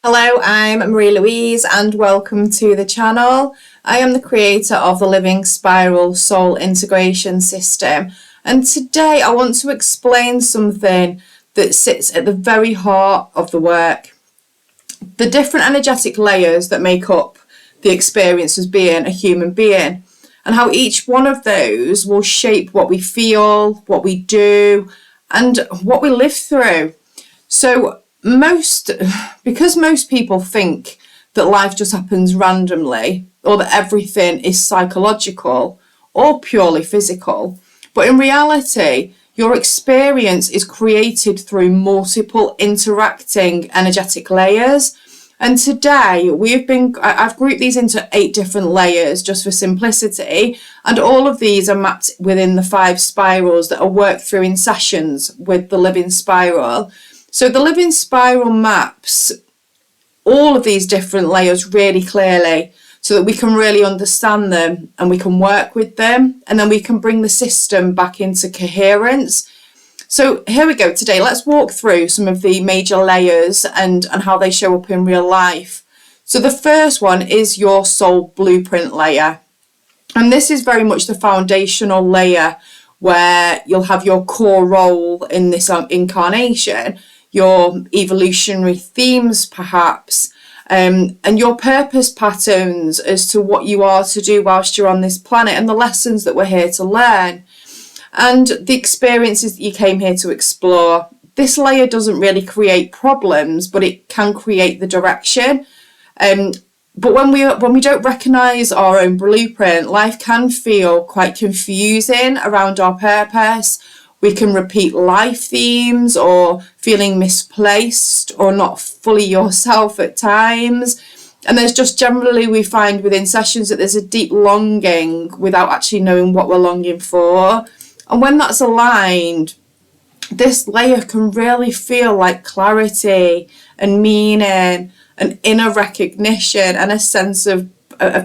Hello, I'm Louise and welcome to the channel. I am the creator of the Living Spiral Soul Integration System, and today I want to explain something that sits at the very heart of the work. The different energetic layers that make up the experience as being a human being, and how each one of those will shape what we feel, what we do, and what we live through. So because most people think that life just happens randomly, or that everything is psychological or purely physical, but in reality, your experience is created through multiple interacting energetic layers. And today I've grouped these into 8 different layers just for simplicity, and all of these are mapped within the 5 spirals that are worked through in sessions with the Living Spiral. So the Living Spiral maps all of these different layers really clearly so that we can really understand them and we can work with them, and then we can bring the system back into coherence. So here we go. Today, let's walk through some of the major layers and how they show up in real life. So the first one is your soul blueprint layer. And this is very much the foundational layer where you'll have your core role in this incarnation, your evolutionary themes perhaps, and your purpose patterns as to what you are to do whilst you're on this planet, and the lessons that we're here to learn, and the experiences that you came here to explore. This layer doesn't really create problems, but it can create the direction. But when we don't recognise our own blueprint, life can feel quite confusing around our purpose. We can repeat life themes, or feeling misplaced or not fully yourself at times. And there's just generally, we find within sessions that there's a deep longing without actually knowing what we're longing for. And when that's aligned, this layer can really feel like clarity and meaning and inner recognition and a sense of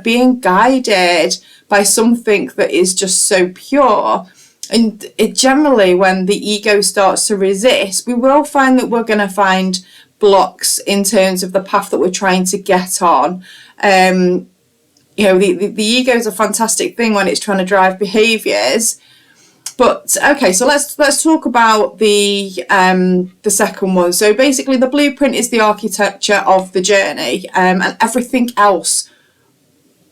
being guided by something that is just so pure. And it generally, when the ego starts to resist, we will find that we're going to find blocks in terms of the path that we're trying to get on. The ego is a fantastic thing when it's trying to drive behaviours. But okay, so let's talk about the second one. So basically, the blueprint is the architecture of the journey, and everything else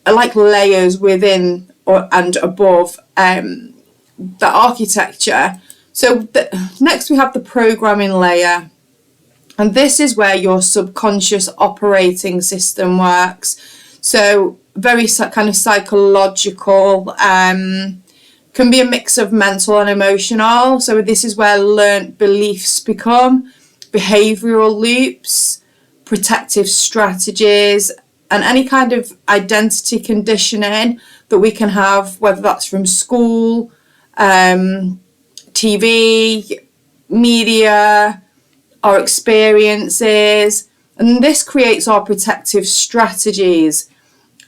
are like layers within and above the architecture. So next we have the programming layer, and this is where your subconscious operating system works. So very kind of psychological, can be a mix of mental and emotional. So this is where learnt beliefs become behavioural loops, protective strategies, and any kind of identity conditioning that we can have, whether that's from school, TV, media, our experiences. And this creates our protective strategies.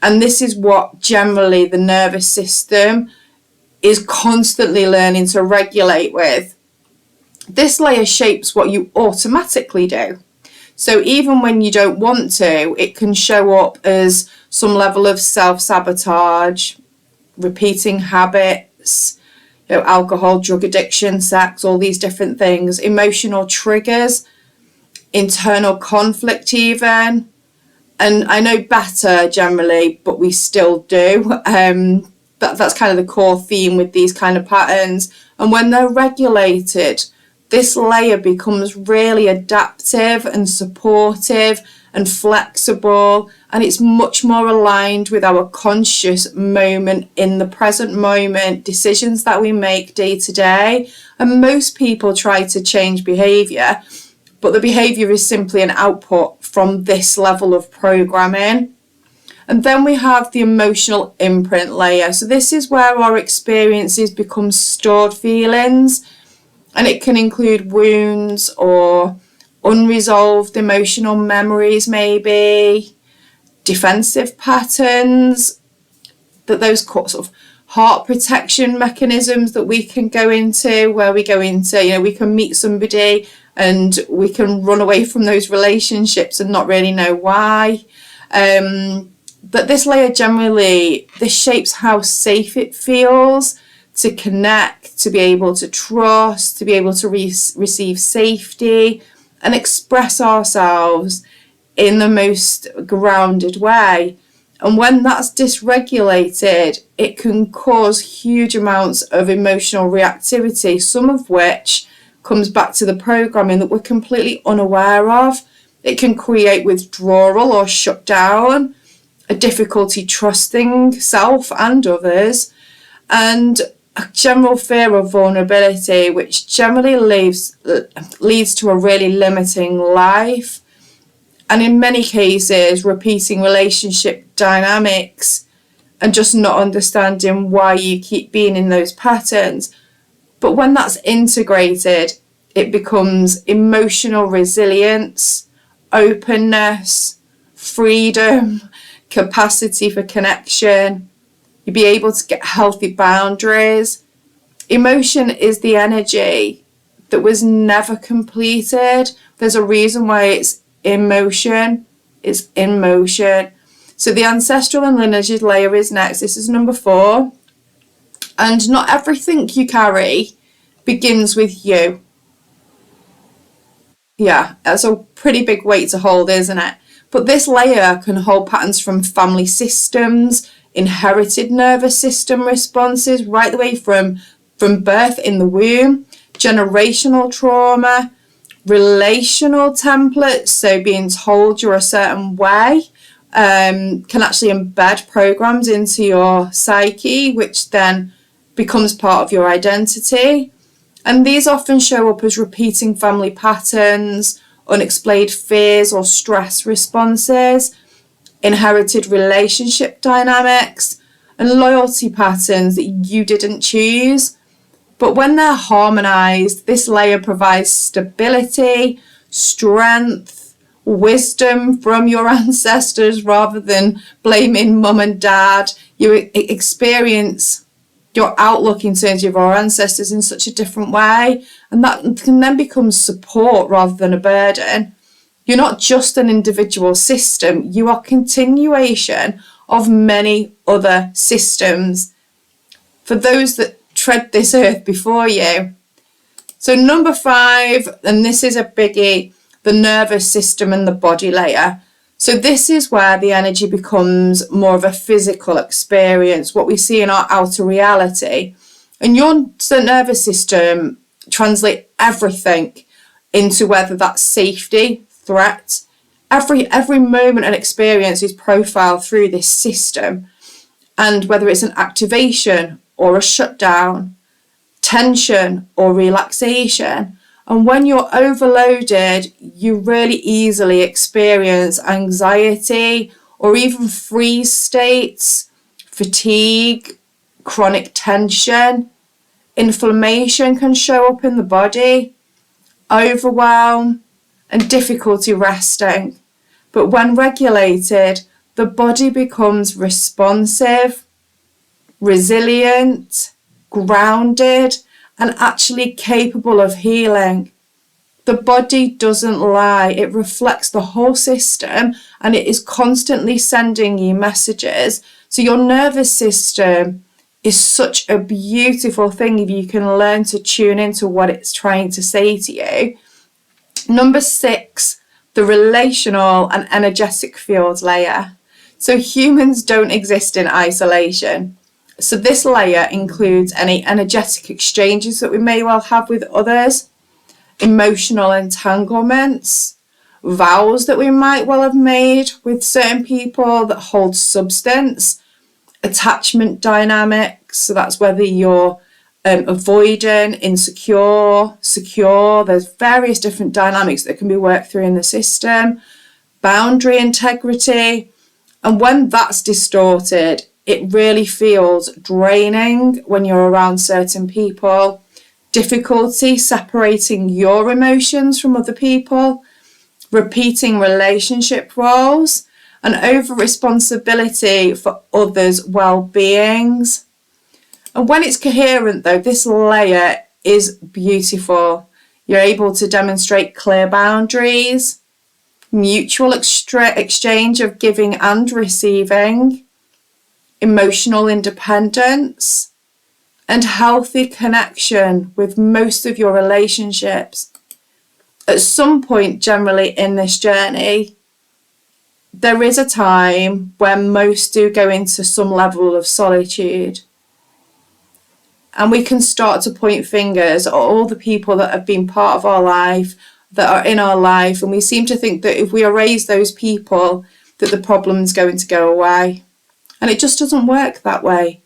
And this is what generally the nervous system is constantly learning to regulate with. This layer shapes what you automatically do. So even when you don't want to, it can show up as some level of self-sabotage, repeating habits, alcohol, drug addiction, sex, all these different things, emotional triggers, internal conflict even. And I know better generally, but we still do. That's kind of the core theme with these kind of patterns. And when they're regulated, this layer becomes really adaptive and supportive and flexible, and it's much more aligned with our conscious moment in the present moment, decisions that we make day to day. And most people try to change behaviour, but the behaviour is simply an output from this level of programming. And then we have the emotional imprint layer. So this is where our experiences become stored feelings, and it can include wounds or unresolved emotional memories, maybe defensive patterns, that those sort of heart protection mechanisms that we can go into, where we go into, we can meet somebody and we can run away from those relationships and not really know why. But this layer generally, this shapes how safe it feels to connect, to be able to trust, to be able to receive safety and express ourselves in the most grounded way. And when that's dysregulated, it can cause huge amounts of emotional reactivity, some of which comes back to the programming that we're completely unaware of. It can create withdrawal or shutdown, a difficulty trusting self and others, and a general fear of vulnerability, which generally leads to a really limiting life. And in many cases, repeating relationship dynamics and just not understanding why you keep being in those patterns. But when that's integrated, it becomes emotional resilience, openness, freedom, capacity for connection. You'll be able to get healthy boundaries. Emotion is the energy that was never completed. There's a reason why it's in motion. It's in motion. So the ancestral and lineage layer is next. This is number 4. And not everything you carry begins with you. Yeah, that's a pretty big weight to hold, isn't it? But this layer can hold patterns from family systems, inherited nervous system responses, right the way from birth in the womb, generational trauma, relational templates, so being told you're a certain way, can actually embed programs into your psyche, which then becomes part of your identity. And these often show up as repeating family patterns, unexplained fears or stress responses, inherited relationship dynamics, and loyalty patterns that you didn't choose. But when they're harmonized, this layer provides stability, strength, wisdom from your ancestors rather than blaming mum and dad. You experience your outlook in terms of your ancestors in such a different way, and that can then become support rather than a burden. You're not just an individual system, you are continuation of many other systems for those that tread this earth before you. So number 5, and this is a biggie, the nervous system and the body layer. So this is where the energy becomes more of a physical experience, what we see in our outer reality. And your nervous system translates everything into whether that's safety, threat. Every moment and experience is profiled through this system. And whether it's an activation or a shutdown, tension or relaxation. And when you're overloaded, you really easily experience anxiety or even freeze states, fatigue, chronic tension. Inflammation can show up in the body, overwhelm, and difficulty resting. But when regulated, the body becomes responsive, resilient, grounded, and actually capable of healing. The body doesn't lie. It reflects the whole system and it is constantly sending you messages. So your nervous system is such a beautiful thing if you can learn to tune into what it's trying to say to you. Number 6, the relational and energetic field layer. So humans don't exist in isolation. So this layer includes any energetic exchanges that we may well have with others, emotional entanglements, vows that we might well have made with certain people that hold substance, attachment dynamics. So that's whether you're avoidant, insecure, secure. There's various different dynamics that can be worked through in the system. Boundary integrity. And when that's distorted, it really feels draining when you're around certain people. Difficulty separating your emotions from other people. Repeating relationship roles. And over responsibility for others' well-beings. And when it's coherent though, this layer is beautiful. You're able to demonstrate clear boundaries, mutual exchange of giving and receiving, emotional independence, and healthy connection with most of your relationships. At some point, generally in this journey, there is a time when most do go into some level of solitude. And we can start to point fingers at all the people that have been part of our life, that are in our life, and we seem to think that if we erase those people, that the problem's going to go away. And it just doesn't work that way.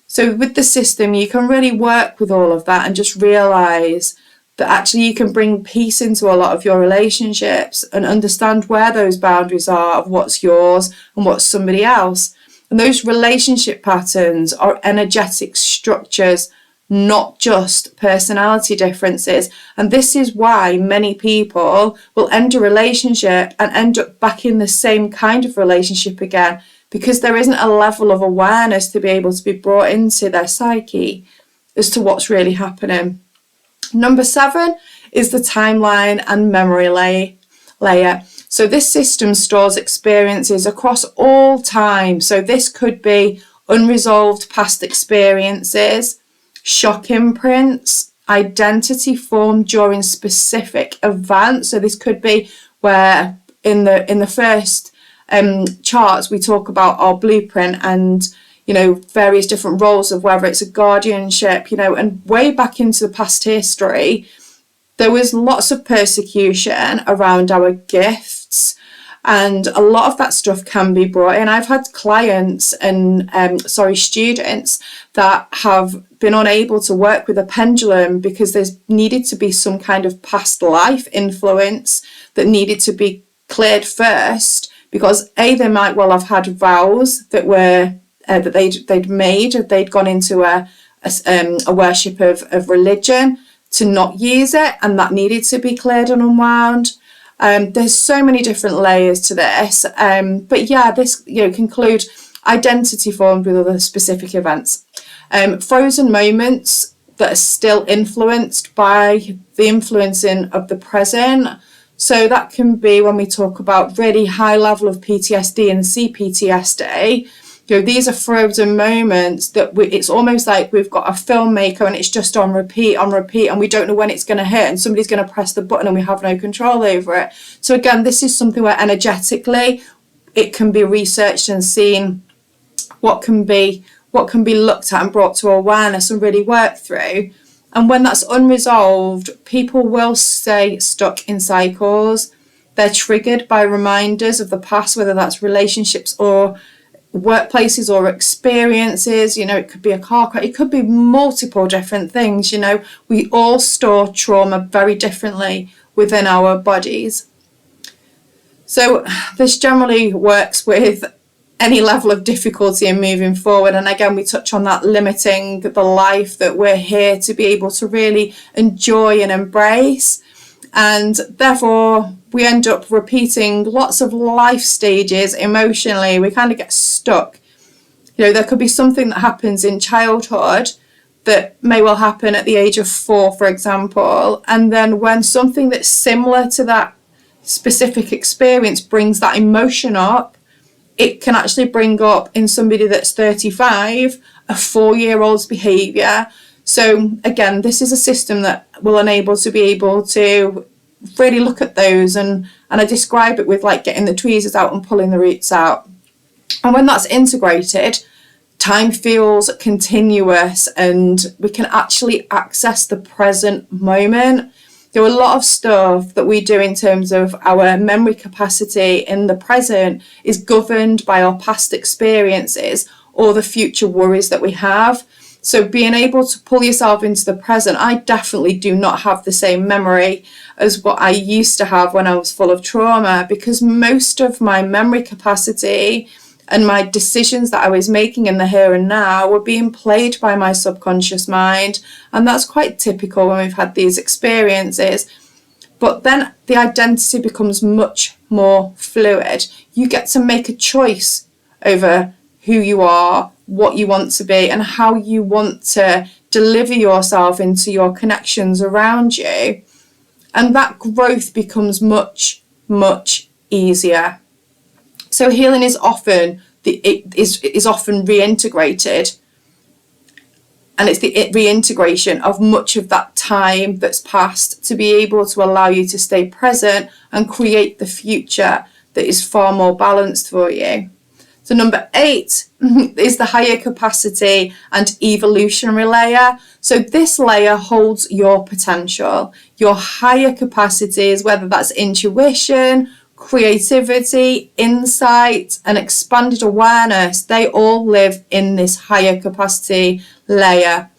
So with the system, you can really work with all of that and just realise that actually you can bring peace into a lot of your relationships and understand where those boundaries are of what's yours and what's somebody else. And those relationship patterns are energetic structures, not just personality differences. And this is why many people will end a relationship and end up back in the same kind of relationship again, because there isn't a level of awareness to be able to be brought into their psyche as to what's really happening. Number 7 is the timeline and memory layer. So this system stores experiences across all time. So this could be unresolved past experiences, shock imprints, identity formed during specific events. So this could be where in the first charts we talk about our blueprint and various different roles of whether it's a guardianship, and way back into the past history, there was lots of persecution around our gifts, and a lot of that stuff can be brought in. I've had clients and students that have been unable to work with a pendulum because there's needed to be some kind of past life influence that needed to be cleared first, because they might well have had vows that were that they'd made, if they'd gone into a worship of religion, to not use it, and that needed to be cleared and unwound. There's so many different layers to this, but yeah, this can include identity formed with other specific events, frozen moments that are still influenced by the influencing of the present. So that can be when we talk about really high level of PTSD and CPTSD. These are frozen moments that it's almost like we've got a filmmaker and it's just on repeat, and we don't know when it's going to hit, and somebody's going to press the button and we have no control over it. So again, this is something where energetically it can be researched and seen what can be looked at and brought to awareness and really worked through. And when that's unresolved, people will stay stuck in cycles. They're triggered by reminders of the past, whether that's relationships or workplaces or experiences. It could be a car crash, it could be multiple different things. We all store trauma very differently within our bodies. So this generally works with any level of difficulty in moving forward. And again, we touch on that limiting the life that we're here to be able to really enjoy and embrace. And therefore, we end up repeating lots of life stages emotionally. We kind of get stuck. There could be something that happens in childhood that may well happen at the age of 4, for example. And then when something that's similar to that specific experience brings that emotion up, it can actually bring up in somebody that's 35 a 4-year-old's behaviour. So again, this is a system that will enable to be able to really look at those, and I describe it with like getting the tweezers out and pulling the roots out. And when that's integrated, time feels continuous and we can actually access the present moment. There are a lot of stuff that we do in terms of our memory capacity in the present is governed by our past experiences or the future worries that we have. So being able to pull yourself into the present, I definitely do not have the same memory as what I used to have when I was full of trauma, because most of my memory capacity and my decisions that I was making in the here and now were being played by my subconscious mind. And that's quite typical when we've had these experiences. But then the identity becomes much more fluid. You get to make a choice over who you are, what you want to be, and how you want to deliver yourself into your connections around you. and that growth becomes much, much easier. So healing is often reintegrated, and it's the reintegration of much of that time that's passed to be able to allow you to stay present and create the future that is far more balanced for you. So number 8 is the higher capacity and evolutionary layer. So this layer holds your potential, your higher capacities, whether that's intuition, creativity, insight, and expanded awareness. They all live in this higher capacity layer,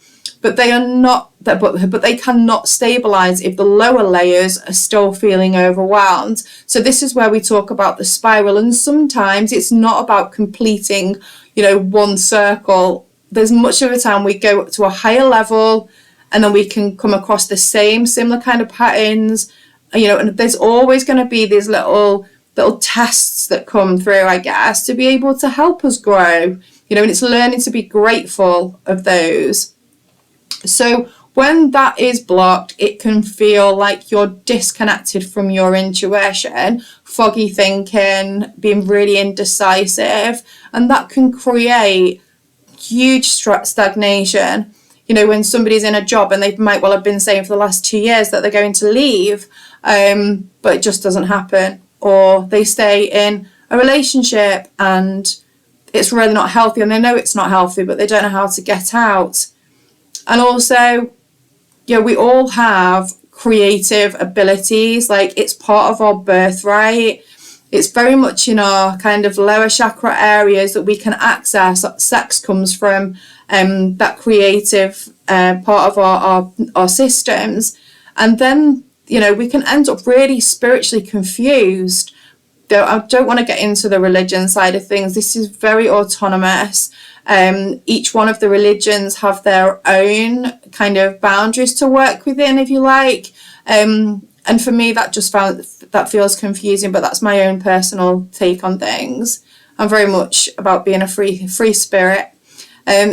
but they are not but they cannot stabilize if the lower layers are still feeling overwhelmed. So this is where we talk about the spiral, and sometimes it's not about completing, one circle. There's much of the time we go up to a higher level and then we can come across the similar kind of patterns, and there's always going to be these little tests that come through, I guess, to be able to help us grow, and it's learning to be grateful of those. So when that is blocked, it can feel like you're disconnected from your intuition, foggy thinking, being really indecisive, and that can create huge stagnation. When somebody's in a job and they might well have been saying for the last 2 years that they're going to leave, but it just doesn't happen. Or they stay in a relationship and it's really not healthy, and they know it's not healthy, but they don't know how to get out. And also, we all have creative abilities. Like, it's part of our birthright. It's very much in our kind of lower chakra areas that we can access. Sex comes from that creative part of our systems. And then, we can end up really spiritually confused. Though I don't want to get into the religion side of things. This is very autonomous. Each one of the religions have their own kind of boundaries to work within, if you like. And for me, that feels confusing, but that's my own personal take on things. I'm very much about being a free spirit.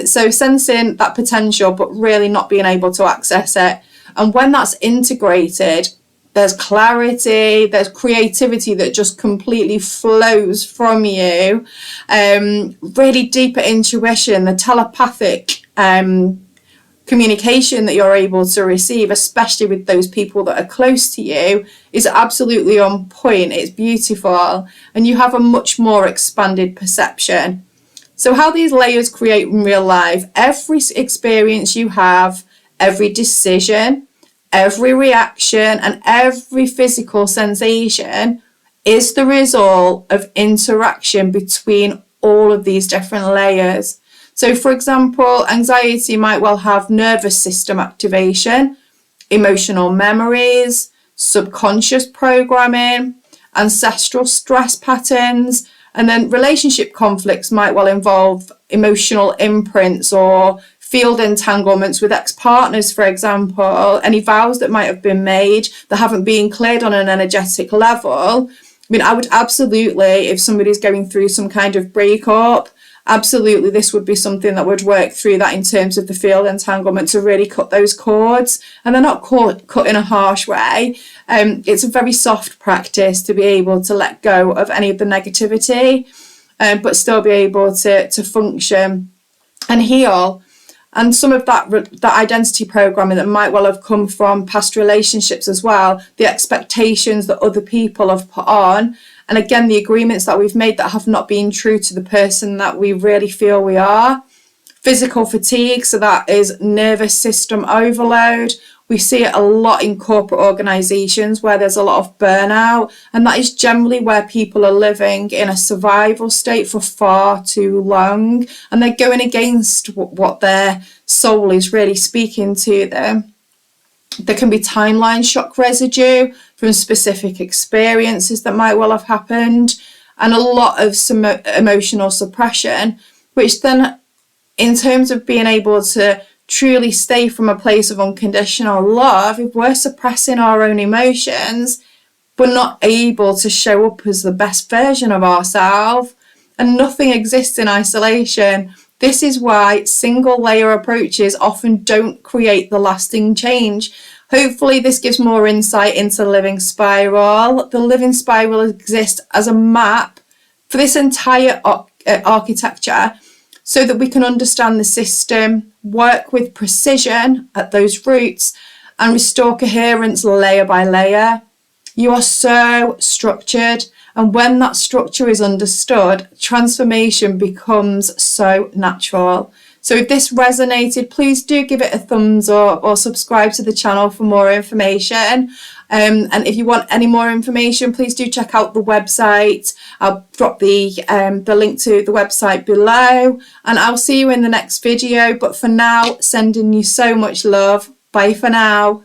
So sensing that potential, but really not being able to access it. And when that's integrated, there's clarity, there's creativity that just completely flows from you, really deeper intuition, the telepathic communication that you're able to receive, especially with those people that are close to you, is absolutely on point. It's beautiful, and you have a much more expanded perception. So how these layers create in real life: every experience you have, every decision, every reaction, and every physical sensation is the result of interaction between all of these different layers. So, for example, anxiety might well have nervous system activation, emotional memories, subconscious programming, ancestral stress patterns, and then relationship conflicts might well involve emotional imprints or field entanglements with ex-partners, for example, any vows that might have been made that haven't been cleared on an energetic level. I would absolutely, if somebody's going through some kind of breakup, absolutely this would be something that would work through that in terms of the field entanglement to really cut those cords. And they're not cut in a harsh way. It's a very soft practice to be able to let go of any of the negativity, but still be able to function and heal. And some of that identity programming that might well have come from past relationships as well, the expectations that other people have put on, and again, the agreements that we've made that have not been true to the person that we really feel we are. Physical fatigue, so that is nervous system overload. We see it a lot in corporate organisations where there's a lot of burnout, and that is generally where people are living in a survival state for far too long, and they're going against what their soul is really speaking to them. There can be timeline shock residue from specific experiences that might well have happened, and a lot of some emotional suppression, which then, in terms of being able to truly stay from a place of unconditional love, if we're suppressing our own emotions, we're not able to show up as the best version of ourselves, and nothing exists in isolation. This is why single layer approaches often don't create the lasting change. Hopefully this gives more insight into the living spiral. The living spiral exists as a map for this entire architecture so that we can understand the system, work with precision at those roots, and restore coherence layer by layer. You are so structured, and when that structure is understood, transformation becomes so natural. So if this resonated, please do give it a thumbs up or subscribe to the channel for more information. And if you want any more information, please do check out the website. I'll drop the link to the website below, and I'll see you in the next video. But for now, sending you so much love. Bye for now.